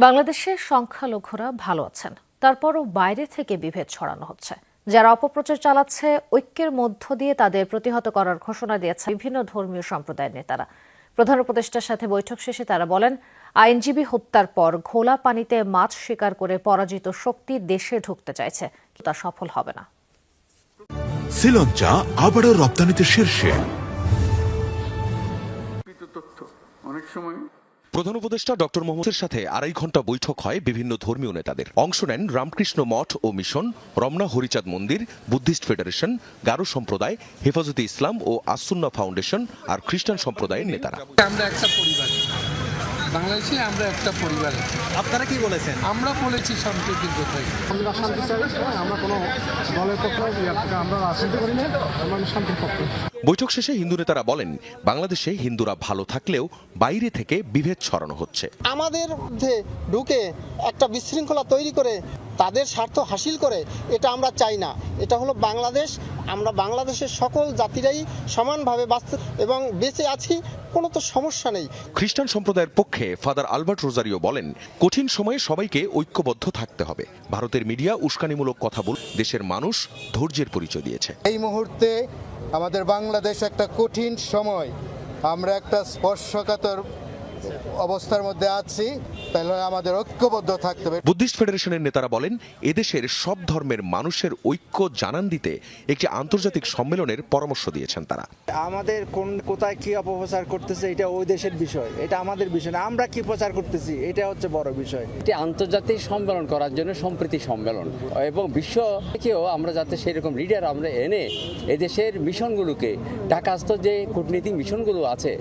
বাংলাদেশের সংখ্যালঘুরা ভালো আছেন, তারপরও বাইরে থেকে বিভেদ ছড়ানো হচ্ছে। যারা অপপ্রচার চালাচ্ছে, ঐক্যের মধ্য দিয়ে তাদের প্রতিহত করার ঘোষণা দিয়েছে বিভিন্ন ধর্মীয় সম্প্রদায়ের নেতারা। প্রধান উপদেষ্টার সাথে বৈঠক শেষে তারা বলেন, আইনজীবী হত্যার পর ঘোলা পানিতে মাছ শিকার করে পরাজিত শক্তি দেশে ঢুকতে চাইছে, তা সফল হবে না। শ্রীলঙ্কা আবারও রপ্তানিতে শীর্ষে। প্রধান উপদেষ্টা ডক্টর মোহাম্মদের সাথে 2.5 ঘণ্টা বৈঠক হয় বিভিন্ন ধর্মীয় নেতাদের। অংশ নেন রামকৃষ্ণ মঠ ও মিশন, রমনা হরিচাঁদ মন্দির, বুদ্ধিস্ট ফেডারেশন, গারো সম্প্রদায়, হেফাজতে ইসলাম ও আসুন্না ফাউন্ডেশন আর খ্রিস্টান সম্প্রদায়ের নেতারা। আমরা একটা পরিবার, বাংলাদেশে আমরা একটা পরিবার। আপনারা কি বলেছেন? আমরা বলেছি সম্প্রীতির কথাই। আমরা শান্তি চাই, আমরা কোনো দলের পক্ষে আমরা রাজনীতি করি না, আমরা শান্তির পক্ষে। বৈঠক শেষে হিন্দু নেতারা বলেন, বাংলাদেশে হিন্দুরা ভালো থাকলেও বাইরে থেকে বিভেদ ছড়ানো হচ্ছে। আমাদের মধ্যে ঢুকে একটা বিশৃঙ্খলা তৈরি করে তাদের স্বার্থ হাসিল করে, এটা আমরা চাই না। এটা হলো বাংলাদেশ, আমরা বাংলাদেশের সকল জাতিরাই সমানভাবে বাঁচতে এবং বেঁচে আছি, কোনো তো সমস্যা নেই। খ্রিস্টান সম্প্রদায়ের পক্ষে ফাদার আলবার্ট রোজারিও বলেন, কঠিন সময়ে সবাইকে ঐক্যবদ্ধ থাকতে হবে। ভারতের মিডিয়া উস্কানিমূলক কথা বলে দেশের মানুষ ধৈর্যের পরিচয় দিয়েছে। এই মুহূর্তে আমাদের বাংলাদেশ একটা কঠিন সময়, আমরা একটা স্পর্শকাতর অবস্থার মধ্যে আছি, তাহলে আমাদের ঐক্যবদ্ধ থাকতে হবে। বুদ্ধিস্ট ফেডারেশনের নেতারা বলেন, এদেশের সব ধর্মের মানুষের ঐক্য জানান দিতে একটি আন্তর্জাতিক সম্মেলনের পরামর্শ দিয়েছেন তারা। আমাদের কোথায় কি অপপ্রচার করতেছে এটা ওই দেশের বিষয়, এটা আমাদের বিষয় না। আমরা কি প্রচার করতেছি এটা হচ্ছে বড় বিষয়। এটি আন্তর্জাতিক সম্মেলন করার জন্য সম্প্রীতি সম্মেলন এবং বিশ্ব থেকেও আমরা যাতে সেরকম লিডার আমরা এনে এদেশের মিশনগুলোকে ঢাকাস্থ যে কূটনীতিক মিশনগুলো আছে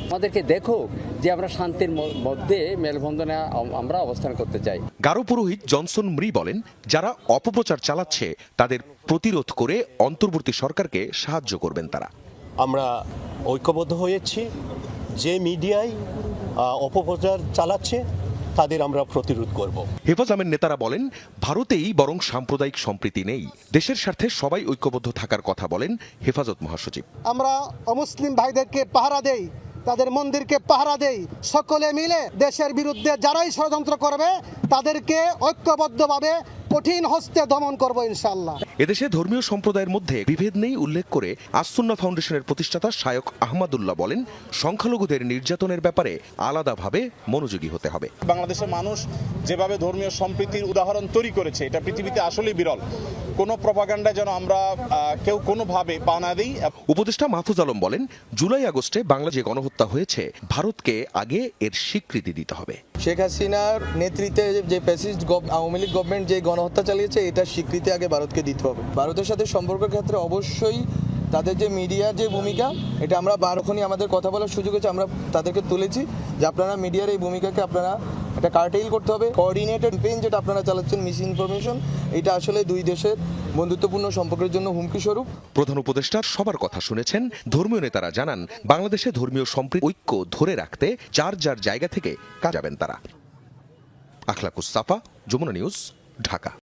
আমাদেরকে দেখো যে আমরা শান্তির মধ্যে মেলবন্ধনে আমরা অবস্থান করতে চাই। গারো পুরোহিত জনসন মৃ বলেন, যারা অপপ্রচার চালাচ্ছে তাদের প্রতিরোধ করে অন্তর্বর্তী সরকারকে সাহায্য করবেন তারা। আমরা ঐক্যবদ্ধ হয়েছি, যে মিডিয়ায় অপপ্রচার চালাচ্ছে তাদের আমরা প্রতিরোধ করব। হেফাজ আমের নেতারা বলেন, ভারতেই বরং সাম্প্রদায়িক সম্প্রীতি নেই, দেশের স্বার্থে সবাই ঐক্যবদ্ধ থাকার কথা বলেন হেফাজত মহাসচিব। আমরা অমুসলিম ভাইদেরকে পাহারা দেই, তাদের মন্দিরকে পাহারা দেই, সকলে মিলে দেশের বিরুদ্ধে যারাই ষড়যন্ত্র করবে তাদেরকে ঐক্যবদ্ধভাবে কঠিন হস্তে দমন করব ইনশাআল্লাহ। এদেশে ধর্মীয় সম্প্রদায়ের মধ্যে বিভেদ নেই উল্লেখ করে আসুন্না ফাউন্ডেশনের প্রতিষ্ঠাতা শায়ক আহমদুল্লাহ বলেন, সংখ্যালঘুদের নির্যাতনের ব্যাপারে আলাদাভাবে মনোযোগী হতে হবে। বাংলাদেশের মানুষ যেভাবে ধর্মীয় সম্প্রীতির উদাহরণ তৈরি করেছে, এটা পৃথিবীতে আসলেই বিরল। কোনো প্রপাগান্ডায় যেন আমরা কেউ কোনোভাবে পা না দিই। উপদেষ্টা মাহফুজ আলম বলেন, জুলাই আগস্টে বাংলাদেশে গণহত্যা হয়েছে, ভারতকে আগে এর স্বীকৃতি দিতে হবে। শেখ হাসিনার নেতৃত্বে যে ফ্যাসিস্ট আওয়ামী লীগ গভর্নমেন্ট যে গণহত্যা চালিয়েছে, এটার স্বীকৃতি আগে ভারতকে দিতে হবে। ভারতের সাথে সম্পর্কের ক্ষেত্রে অবশ্যই তাদের যে মিডিয়ার যে ভূমিকা, এটা আমরা বারোখনই আমাদের কথা বলার সুযোগ হয়েছে, আমরা তাদেরকে তুলেছি যে আপনারা মিডিয়ার এই ভূমিকাকে আপনারা একটা কার্টেইল করতে হবে। কোঅর্ডিনেটেড পেন যেটা আপনারা চালাচ্ছেন মিস ইনফরমেশন, এটা আসলে দুই দেশের বন্ধুত্বপূর্ণ সম্পর্কের জন্য হুমকি স্বরূপ। প্রধান উপদেষ্টার সবার কথা শুনেছেন। ধর্মীয় নেতারা জানান, বাংলাদেশে ধর্মীয় সম্প্রীতি ঐক্য ধরে রাখতে যার যার জায়গা থেকে কাজ যাবেন তারা। আখলাকুস সাফা, যমুনা নিউজ, ঢাকা।